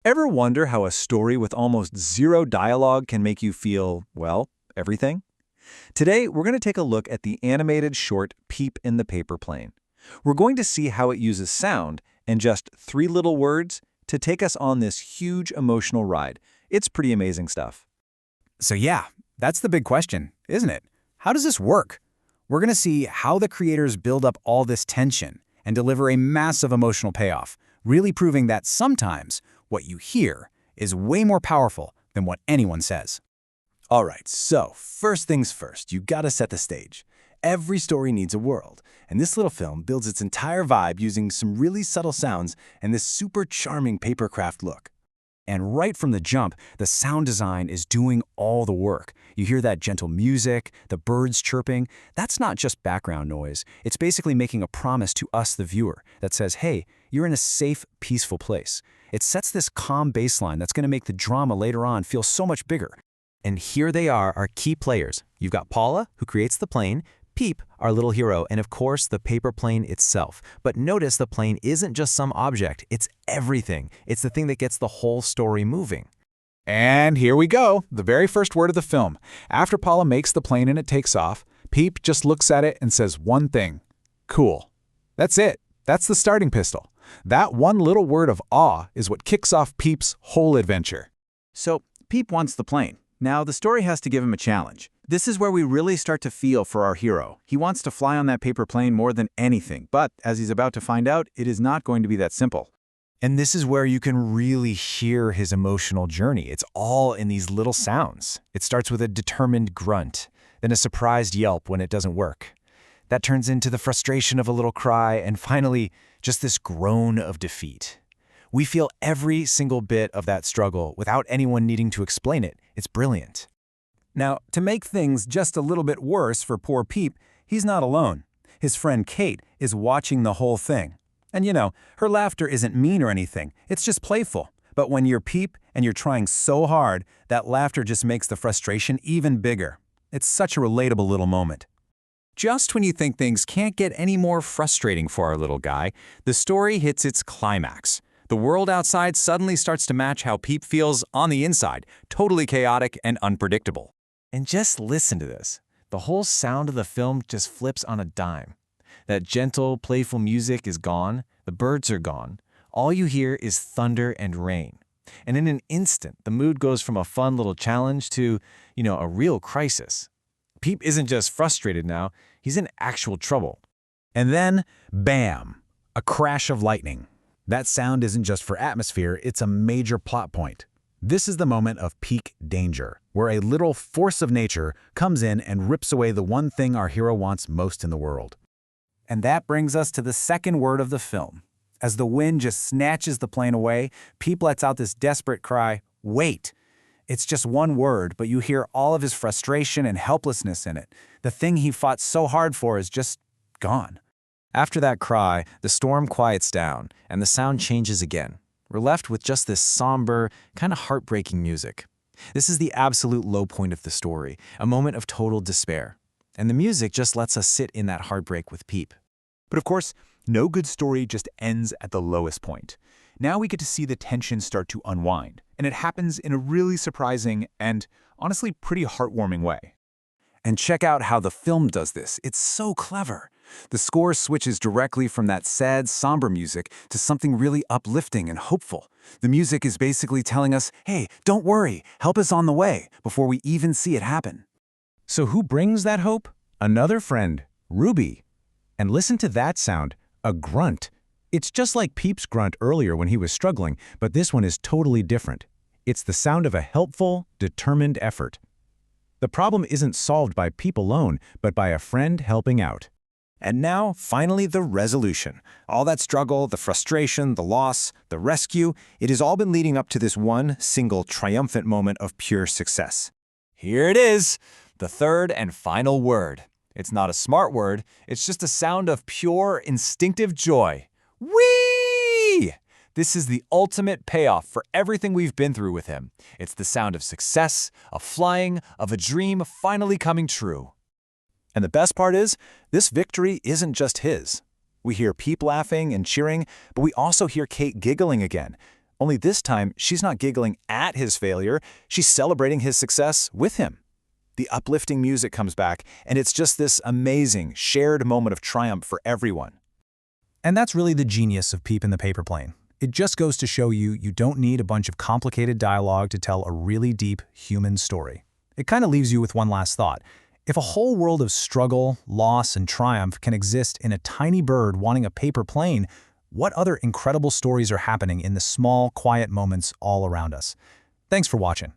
Ever wonder how a story with almost zero dialogue can make you feel, well, everything? Today, we're going to take a look at the animated short Peep in the Paper Plane. We're going to see how it uses sound and just three little words to take us on this huge emotional ride. It's pretty amazing stuff. So yeah, that's the big question, isn't it? How does this work? We're going to see how the creators build up all this tension and deliver a massive emotional payoff, really proving that sometimes what you hear is way more powerful than what anyone says. All right, so first things first, you gotta set the stage. Every story needs a world, and this little film builds its entire vibe using some really subtle sounds and this super charming papercraft look. And right from the jump, the sound design is doing all the work. You hear that gentle music, the birds chirping. That's not just background noise. It's basically making a promise to us, the viewer, that says, hey, you're in a safe, peaceful place. It sets this calm baseline that's going to make the drama later on feel so much bigger. And here they are, our key players. You've got Paula, who creates the plane, Peep, our little hero, and of course, the paper plane itself. But notice the plane isn't just some object, it's everything. It's the thing that gets the whole story moving. And here we go, the very first word of the film. After Paula makes the plane and it takes off, Peep just looks at it and says one thing: cool. That's it. That's the starting pistol. That one little word of awe is what kicks off Peep's whole adventure. So, Peep wants the plane. Now, the story has to give him a challenge. This is where we really start to feel for our hero. He wants to fly on that paper plane more than anything, but as he's about to find out, it is not going to be that simple. And this is where you can really hear his emotional journey. It's all in these little sounds. It starts with a determined grunt, then a surprised yelp when it doesn't work. That turns into the frustration of a little cry, and finally, just this groan of defeat. We feel every single bit of that struggle without anyone needing to explain it. It's brilliant. Now, to make things just a little bit worse for poor Peep, he's not alone. His friend Kate is watching the whole thing. And you know, her laughter isn't mean or anything, it's just playful. But when you're Peep and you're trying so hard, that laughter just makes the frustration even bigger. It's such a relatable little moment. Just when you think things can't get any more frustrating for our little guy, the story hits its climax. The world outside suddenly starts to match how Peep feels on the inside, totally chaotic and unpredictable. And just listen to this. The whole sound of the film just flips on a dime. That gentle, playful music is gone. The birds are gone. All you hear is thunder and rain. And in an instant, the mood goes from a fun little challenge to, a real crisis. Peep isn't just frustrated now, he's in actual trouble. And then, bam, a crash of lightning. That sound isn't just for atmosphere, it's a major plot point. This is the moment of peak danger, where a little force of nature comes in and rips away the one thing our hero wants most in the world. And that brings us to the second word of the film. As the wind just snatches the plane away, Peep lets out this desperate cry, "Wait!" It's just one word, but you hear all of his frustration and helplessness in it. The thing he fought so hard for is just gone. After that cry, the storm quiets down, and the sound changes again. We're left with just this somber, kind of heartbreaking music. This is the absolute low point of the story, a moment of total despair. And the music just lets us sit in that heartbreak with Peep. But of course, no good story just ends at the lowest point. Now we get to see the tension start to unwind, and it happens in a really surprising and, honestly, pretty heartwarming way. And check out how the film does this. It's so clever. The score switches directly from that sad, somber music to something really uplifting and hopeful. The music is basically telling us, hey, don't worry, help is on the way, before we even see it happen. So who brings that hope? Another friend, Ruby. And listen to that sound, a grunt. It's just like Peep's grunt earlier when he was struggling, but this one is totally different. It's the sound of a helpful, determined effort. The problem isn't solved by Peep alone, but by a friend helping out. And now, finally, the resolution. All that struggle, the frustration, the loss, the rescue, it has all been leading up to this one single triumphant moment of pure success. Here it is, the third and final word. It's not a smart word, it's just a sound of pure, instinctive joy. Whee! This is the ultimate payoff for everything we've been through with him. It's the sound of success, of flying, of a dream finally coming true. And the best part is, this victory isn't just his. We hear Peep laughing and cheering, but we also hear Kate giggling again. Only this time, she's not giggling at his failure, she's celebrating his success with him. The uplifting music comes back, and it's just this amazing, shared moment of triumph for everyone. And that's really the genius of Peep and the Paper Plane. It just goes to show you don't need a bunch of complicated dialogue to tell a really deep human story. It kind of leaves you with one last thought. If a whole world of struggle, loss, and triumph can exist in a tiny bird wanting a paper plane, what other incredible stories are happening in the small, quiet moments all around us? Thanks for watching.